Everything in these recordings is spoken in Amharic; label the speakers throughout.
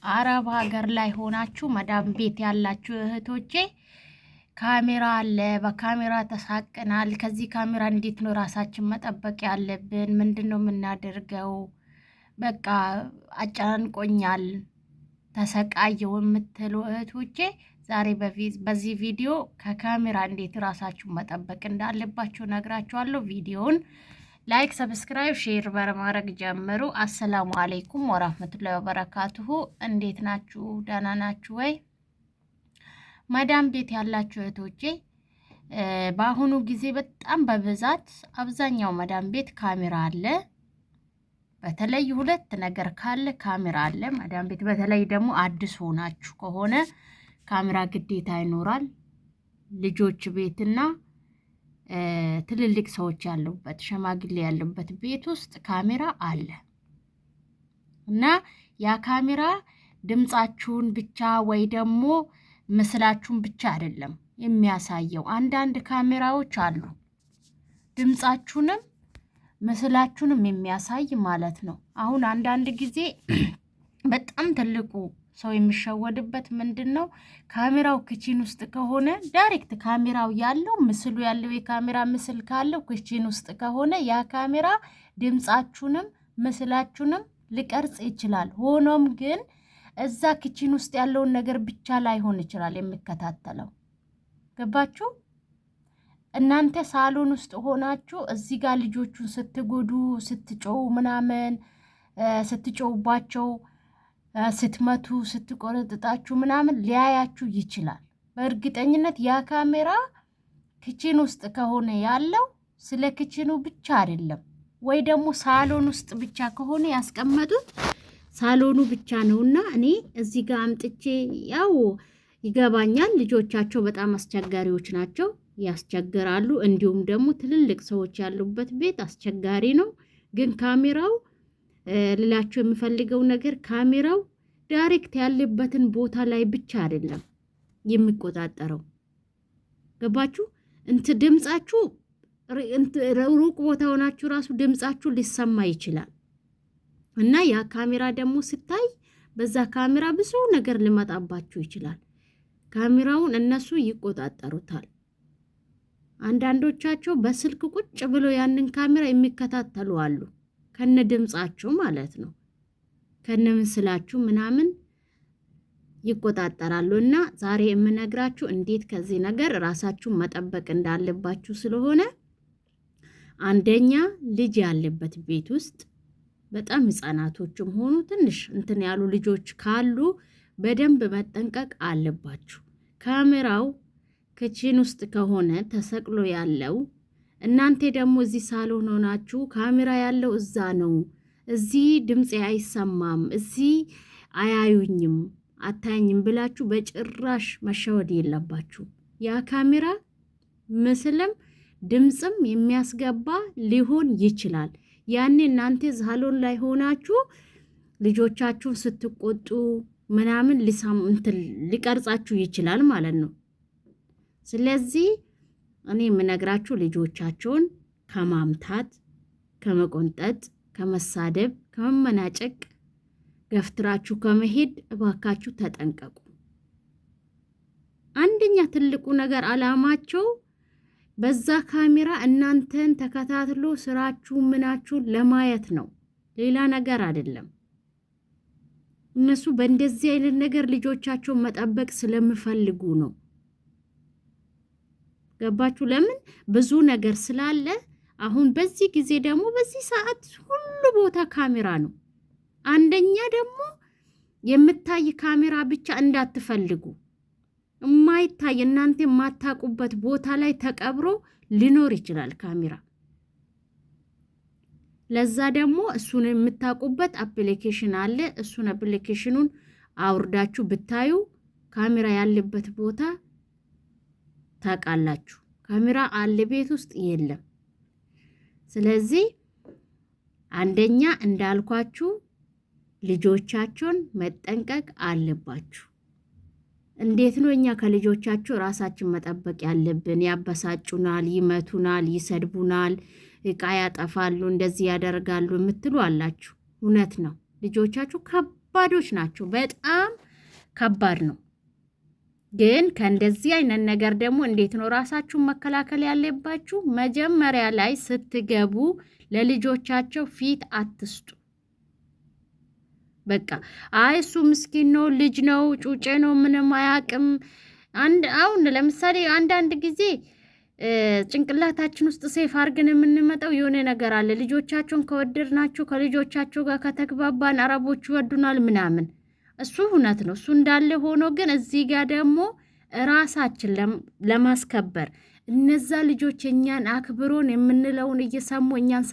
Speaker 1: አረብ ሀገር ላይ ሆናችሁ መዳም ቤት ያላችሁ እህቶቼ ካሜራ አለ፣ በካሜራ ተሳቅናል። ከዚህ ካሜራ እንዴት ነው ራሳችን መጠበቅ ያለብን? ምንድን ነው የምናደርገው? በቃ አጨናንቆኛል፣ ተሰቃየው የምትሉ እህቶቼ ዛሬ በዚህ ቪዲዮ ከካሜራ እንዴት ራሳችሁን መጠበቅ እንዳለባችሁ ነግራችኋለሁ። ቪዲዮውን ላይክ፣ ሰብስክራይብ፣ ሼር በማድረግ ጀምሩ። አሰላሙ አለይኩም ወራህመቱላሂ ወበረካቱሁ። እንዴት ናችሁ? ደህና ናችሁ ወይ? መዳም ቤት ያላችሁ እህቶቼ በአሁኑ ጊዜ በጣም በብዛት አብዛኛው መዳም ቤት ካሜራ አለ። በተለይ ሁለት ነገር ካለ ካሜራ አለ መዳም ቤት። በተለይ ደግሞ አዲስ ሆናችሁ ከሆነ ካሜራ ግዴታ ይኖራል። ልጆች ቤትና ትልልቅ ሰዎች ያሉበት ሸማግሌ ያሉበት ቤት ውስጥ ካሜራ አለ እና ያ ካሜራ ድምጻችሁን ብቻ ወይ ደግሞ ምስላችሁን ብቻ አይደለም የሚያሳየው። አንዳንድ ካሜራዎች አሉ ድምጻችሁንም ምስላችሁንም የሚያሳይ ማለት ነው። አሁን አንዳንድ ጊዜ በጣም ትልቁ ሰው የሚሸወድበት ምንድን ነው? ካሜራው ክቺን ውስጥ ከሆነ ዳይሬክት ካሜራው ያለው ምስሉ ያለው የካሜራ ምስል ካለው ክቺን ውስጥ ከሆነ ያ ካሜራ ድምጻችሁንም ምስላችሁንም ሊቀርጽ ይችላል። ሆኖም ግን እዛ ክቺን ውስጥ ያለውን ነገር ብቻ ላይሆን ይችላል የሚከታተለው። ገባችሁ? እናንተ ሳሎን ውስጥ ሆናችሁ እዚህ ጋር ልጆቹን ስትጎዱ ስትጮው ምናምን ስትጮውባቸው ስትመቱ ስትቆረጥጣችሁ ምናምን ሊያያችሁ ይችላል። በእርግጠኝነት ያ ካሜራ ክቺን ውስጥ ከሆነ ያለው ስለ ክቺኑ ብቻ አይደለም፣ ወይ ደግሞ ሳሎን ውስጥ ብቻ ከሆነ ያስቀመጡት ሳሎኑ ብቻ ነውና እኔ እዚህ ጋር አምጥቼ ያው ይገባኛል። ልጆቻቸው በጣም አስቸጋሪዎች ናቸው፣ ያስቸግራሉ። እንዲሁም ደግሞ ትልልቅ ሰዎች ያሉበት ቤት አስቸጋሪ ነው። ግን ካሜራው ልላችሁ የምፈልገው ነገር ካሜራው ዳይሬክት ያለበትን ቦታ ላይ ብቻ አይደለም የሚቆጣጠረው። ገባችሁ? ድምጻችሁ ሩቅ ቦታ ሆናችሁ ራሱ ድምጻችሁ ሊሰማ ይችላል። እና ያ ካሜራ ደግሞ ስታይ በዛ ካሜራ ብዙ ነገር ሊመጣባችሁ ይችላል። ካሜራውን እነሱ ይቆጣጠሩታል። አንዳንዶቻቸው በስልክ ቁጭ ብሎ ያንን ካሜራ የሚከታተሉ አሉ፣ ከነ ድምጻችሁ ማለት ነው፣ ከነ ምስላችሁ ምናምን ይቆጣጠራሉ። እና ዛሬ የምነግራችሁ እንዴት ከዚህ ነገር ራሳችሁን መጠበቅ እንዳለባችሁ ስለሆነ፣ አንደኛ ልጅ ያለበት ቤት ውስጥ በጣም ህፃናቶችም ሆኑ ትንሽ እንትን ያሉ ልጆች ካሉ በደንብ መጠንቀቅ አለባችሁ። ካሜራው ክቺን ውስጥ ከሆነ ተሰቅሎ ያለው እናንተ ደግሞ እዚህ ሳሎን ሆናችሁ ካሜራ ያለው እዛ ነው፣ እዚህ ድምጽ አይሰማም፣ እዚህ አያዩኝም፣ አታየኝም ብላችሁ በጭራሽ መሸወድ የለባችሁ። ያ ካሜራ ምስልም ድምጽም የሚያስገባ ሊሆን ይችላል። ያኔ እናንተ ሳሎን ላይ ሆናችሁ ልጆቻችሁን ስትቆጡ ምናምን ሊቀርጻችሁ ይችላል ማለት ነው። ስለዚህ እኔ የምነግራችሁ ልጆቻቸውን ከማምታት፣ ከመቆንጠጥ፣ ከመሳደብ፣ ከመመናጨቅ ገፍትራችሁ ከመሄድ እባካችሁ ተጠንቀቁ። አንደኛ ትልቁ ነገር አላማቸው በዛ ካሜራ እናንተን ተከታትሎ ስራችሁ ምናችሁን ለማየት ነው፣ ሌላ ነገር አይደለም። እነሱ በእንደዚህ አይነት ነገር ልጆቻቸውን መጠበቅ ስለሚፈልጉ ነው። ገባችሁ? ለምን ብዙ ነገር ስላለ። አሁን በዚህ ጊዜ ደግሞ በዚህ ሰዓት ሁሉ ቦታ ካሜራ ነው። አንደኛ ደግሞ የምታይ ካሜራ ብቻ እንዳትፈልጉ፣ የማይታይ እናንተ የማታውቁበት ቦታ ላይ ተቀብሮ ሊኖር ይችላል ካሜራ። ለዛ ደግሞ እሱን የምታውቁበት አፕሊኬሽን አለ። እሱን አፕሊኬሽኑን አውርዳችሁ ብታዩ ካሜራ ያለበት ቦታ ታውቃላችሁ። ካሜራ አለ ቤት ውስጥ የለም። ስለዚህ አንደኛ እንዳልኳችሁ ልጆቻችሁን መጠንቀቅ አለባችሁ። እንዴት ነው እኛ ከልጆቻችሁ ራሳችን መጠበቅ ያለብን? ያበሳጩናል፣ ይመቱናል፣ ይሰድቡናል፣ እቃ ያጠፋሉ፣ እንደዚህ ያደርጋሉ የምትሉ አላችሁ። እውነት ነው። ልጆቻችሁ ከባዶች ናቸው። በጣም ከባድ ነው። ግን ከእንደዚህ አይነት ነገር ደግሞ እንዴት ነው ራሳችሁን መከላከል ያለባችሁ? መጀመሪያ ላይ ስትገቡ ለልጆቻቸው ፊት አትስጡ። በቃ አይ እሱ ምስኪን ነው፣ ልጅ ነው፣ ጩጬ ነው፣ ምንም አያውቅም። አሁን ለምሳሌ አንዳንድ ጊዜ ጭንቅላታችን ውስጥ ሴፍ አድርገን የምንመጣው የሆነ ነገር አለ። ልጆቻቸውን ከወደድናቸው ከልጆቻቸው ጋር ከተግባባን አረቦቹ ይወዱናል ምናምን፣ እሱ እውነት ነው። እሱ እንዳለ ሆኖ ግን እዚህ ጋር ደግሞ ራሳችን ለማስከበር እነዛ ልጆች እኛን አክብሮን የምንለውን እየሰሙ እኛን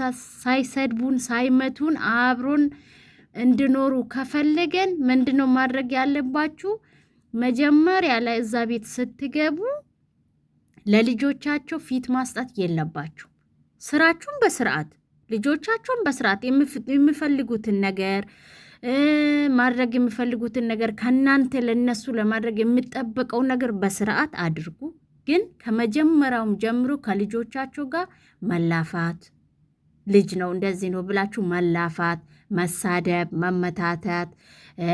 Speaker 1: ሳይሰድቡን ሳይመቱን አብሮን እንድኖሩ ከፈለገን ምንድነው ማድረግ ያለባችሁ? መጀመሪያ ላይ እዛ ቤት ስትገቡ ለልጆቻቸው ፊት ማስጣት የለባችሁ። ስራችሁን በስርዓት ልጆቻቸውን በስርዓት የሚፈልጉትን ነገር ማድረግ የሚፈልጉትን ነገር ከእናንተ ለነሱ ለማድረግ የሚጠበቀው ነገር በስርዓት አድርጉ። ግን ከመጀመሪያውም ጀምሮ ከልጆቻቸው ጋር መላፋት፣ ልጅ ነው እንደዚህ ነው ብላችሁ መላፋት፣ መሳደብ፣ መመታታት፣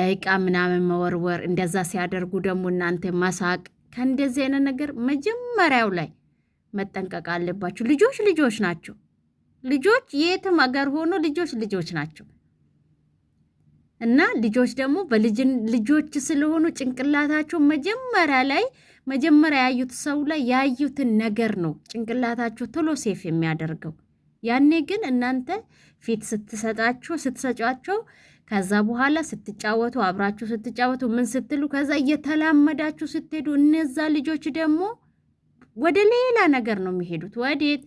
Speaker 1: እቃ ምናምን መወርወር፣ እንደዛ ሲያደርጉ ደግሞ እናንተ መሳቅ፣ ከእንደዚህ አይነት ነገር መጀመሪያው ላይ መጠንቀቅ አለባችሁ። ልጆች ልጆች ናቸው። ልጆች የትም አገር ሆኖ ልጆች ናቸው እና ልጆች ደግሞ ልጆች ስለሆኑ ጭንቅላታቸው መጀመሪያ ያዩት ሰው ላይ ያዩትን ነገር ነው ጭንቅላታቸው ቶሎ ሴፍ የሚያደርገው። ያኔ ግን እናንተ ፊት ስትሰጫቸው ከዛ በኋላ ስትጫወቱ አብራችሁ ስትጫወቱ ምን ስትሉ ከዛ እየተላመዳችሁ ስትሄዱ እነዛ ልጆች ደግሞ ወደ ሌላ ነገር ነው የሚሄዱት። ወዴት?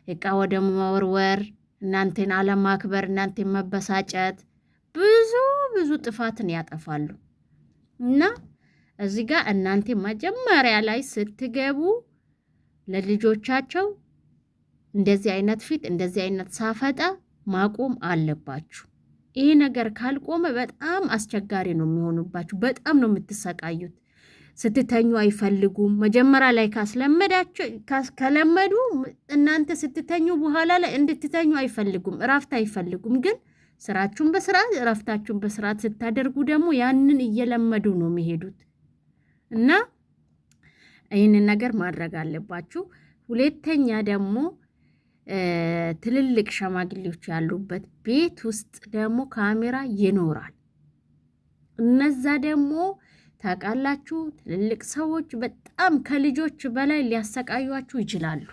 Speaker 1: እቃ ወደ መወርወር፣ እናንተን አለማክበር፣ እናንተን መበሳጨት፣ ብዙ ጥፋትን ያጠፋሉ። እና እዚህ ጋር እናንተ መጀመሪያ ላይ ስትገቡ ለልጆቻቸው እንደዚህ አይነት ፊት እንደዚህ አይነት ሳፈጣ ማቆም አለባችሁ። ይህ ነገር ካልቆመ በጣም አስቸጋሪ ነው የሚሆኑባችሁ። በጣም ነው የምትሰቃዩት። ስትተኙ አይፈልጉም። መጀመሪያ ላይ ከለመዱ እናንተ ስትተኙ በኋላ ላይ እንድትተኙ አይፈልጉም፣ እረፍት አይፈልጉም። ግን ስራችሁን በስርዓት እረፍታችሁን በስርዓት ስታደርጉ ደግሞ ያንን እየለመዱ ነው የሚሄዱት እና ይህንን ነገር ማድረግ አለባችሁ። ሁለተኛ ደግሞ ትልልቅ ሸማግሌዎች ያሉበት ቤት ውስጥ ደግሞ ካሜራ ይኖራል። እነዛ ደግሞ ታውቃላችሁ፣ ትልልቅ ሰዎች በጣም ከልጆች በላይ ሊያሰቃዩችሁ ይችላሉ፣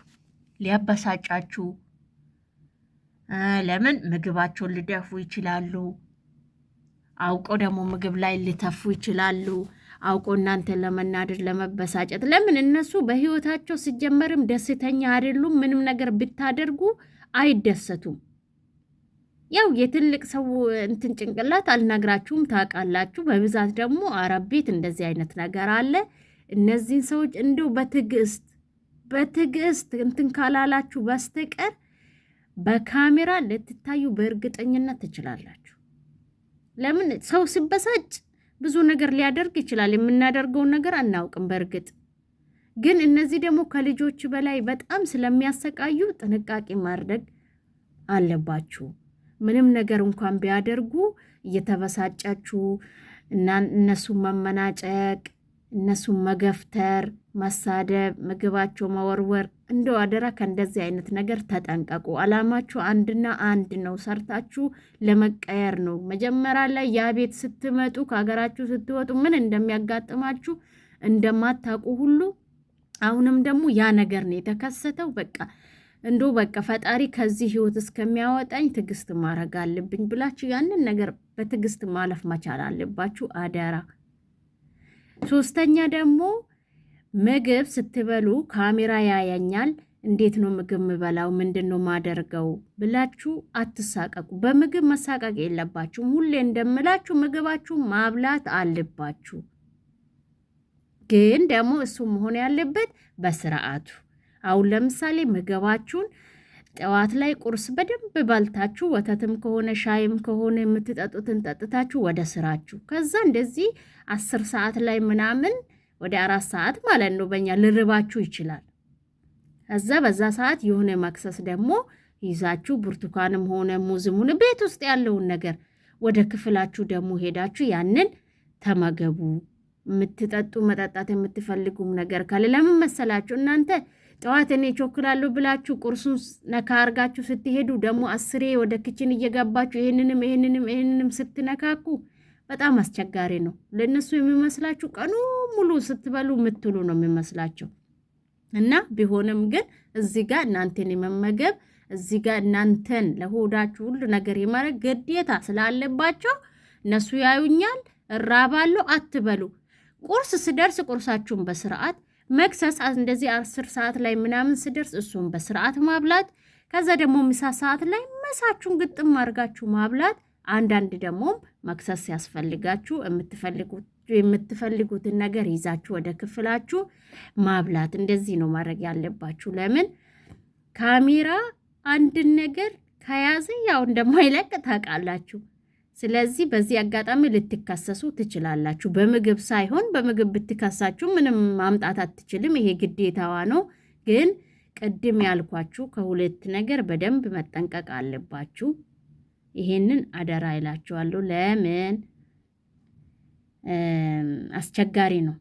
Speaker 1: ሊያበሳጫችሁ። ለምን? ምግባቸውን ሊደፉ ይችላሉ። አውቀው ደግሞ ምግብ ላይ ሊተፉ ይችላሉ። አውቀው እናንተን ለመናደድ ለመበሳጨት። ለምን? እነሱ በህይወታቸው ሲጀመርም ደስተኛ አይደሉም። ምንም ነገር ብታደርጉ አይደሰቱም። ያው የትልቅ ሰው ጭንቅላት አልነግራችሁም፣ ታውቃላችሁ። በብዛት ደግሞ አረብ ቤት እንደዚህ አይነት ነገር አለ። እነዚህን ሰዎች እንዲሁ በትዕግስት ካላላችሁ በስተቀር በካሜራ ልትታዩ በእርግጠኝነት ትችላላችሁ። ለምን? ሰው ሲበሳጭ ብዙ ነገር ሊያደርግ ይችላል። የምናደርገውን ነገር አናውቅም። በእርግጥ ግን እነዚህ ደግሞ ከልጆች በላይ በጣም ስለሚያሰቃዩ ጥንቃቄ ማድረግ አለባችሁ። ምንም ነገር እንኳን ቢያደርጉ እየተበሳጫችሁ እነሱን መመናጨቅ፣ እነሱን መገፍተር፣ መሳደብ፣ ምግባቸው መወርወር፣ እንደው አደራ ከእንደዚህ አይነት ነገር ተጠንቀቁ። አላማችሁ አንድና አንድ ነው፣ ሰርታችሁ ለመቀየር ነው። መጀመሪያ ላይ ያ ቤት ስትመጡ ከሀገራችሁ ስትወጡ ምን እንደሚያጋጥማችሁ እንደማታውቁ ሁሉ አሁንም ደግሞ ያ ነገር ነው የተከሰተው። በቃ ፈጣሪ ከዚህ ህይወት እስከሚያወጣኝ ትዕግስት ማድረግ አለብኝ ብላችሁ ያንን ነገር በትዕግስት ማለፍ መቻል አለባችሁ፣ አደራ። ሶስተኛ ደግሞ ምግብ ስትበሉ ካሜራ ያያኛል፣ እንዴት ነው ምግብ ምበላው፣ ምንድን ነው ማደርገው ብላችሁ አትሳቀቁ። በምግብ መሳቀቅ የለባችሁም። ሁሌ እንደምላችሁ ምግባችሁ ማብላት አለባችሁ። ግን ደግሞ እሱ መሆን ያለበት በስርዓቱ። አሁን ለምሳሌ ምግባችሁን ጠዋት ላይ ቁርስ በደንብ ባልታችሁ፣ ወተትም ከሆነ ሻይም ከሆነ የምትጠጡትን ጠጥታችሁ ወደ ስራችሁ፣ ከዛ እንደዚህ 10 ሰዓት ላይ ምናምን ወደ 4 ሰዓት ማለት ነው በእኛ ልርባችሁ ይችላል። ከዛ በዛ ሰዓት የሆነ መክሰስ ደግሞ ይዛችሁ ብርቱካንም ሆነ ሙዝም ሆነ ቤት ውስጥ ያለውን ነገር ወደ ክፍላችሁ ደግሞ ሄዳችሁ ያንን ተመገቡ። የምትጠጡ መጠጣት የምትፈልጉም ነገር ካለ ለምን መሰላችሁ እናንተ ጠዋት እኔ ቾክላለሁ ብላችሁ ቁርሱን ነካ አርጋችሁ ስትሄዱ ደግሞ 10 ወደ ክችን እየገባችሁ ይሄንንም ስትነካኩ በጣም አስቸጋሪ ነው። ለነሱ የሚመስላችሁ ቀኑ ሙሉ ስትበሉ የምትሉ ነው የሚመስላቸው። እና ቢሆንም ግን እዚህ ጋር እናንተን የመመገብ እዚህ ጋር እናንተን ለሆዳችሁ ሁሉ ነገር የማድረግ ግዴታ ስላለባቸው እነሱ ያዩኛል እራባለሁ አትበሉ። ቁርስ ስደርስ ቁርሳችሁን በስርዓት መክሰስ እንደዚህ 10 ሰዓት ላይ ምናምን ስደርስ እሱን በስርዓት ማብላት። ከዛ ደግሞ ምሳ ሰዓት ላይ መሳችሁን ግጥም አድርጋችሁ ማብላት። አንዳንድ ደግሞ መክሰስ ያስፈልጋችሁ የምትፈልጉትን ነገር ይዛችሁ ወደ ክፍላችሁ ማብላት። እንደዚህ ነው ማድረግ ያለባችሁ። ለምን ካሜራ አንድን ነገር ከያዘ ያው እንደማይለቅ ታውቃላችሁ። ስለዚህ በዚህ አጋጣሚ ልትከሰሱ ትችላላችሁ። በምግብ ሳይሆን በምግብ ብትከሳችሁ ምንም ማምጣት አትችልም። ይሄ ግዴታዋ ነው። ግን ቅድም ያልኳችሁ ከሁለት ነገር በደንብ መጠንቀቅ አለባችሁ። ይሄንን አደራ ይላችኋለሁ። ለምን አስቸጋሪ ነው።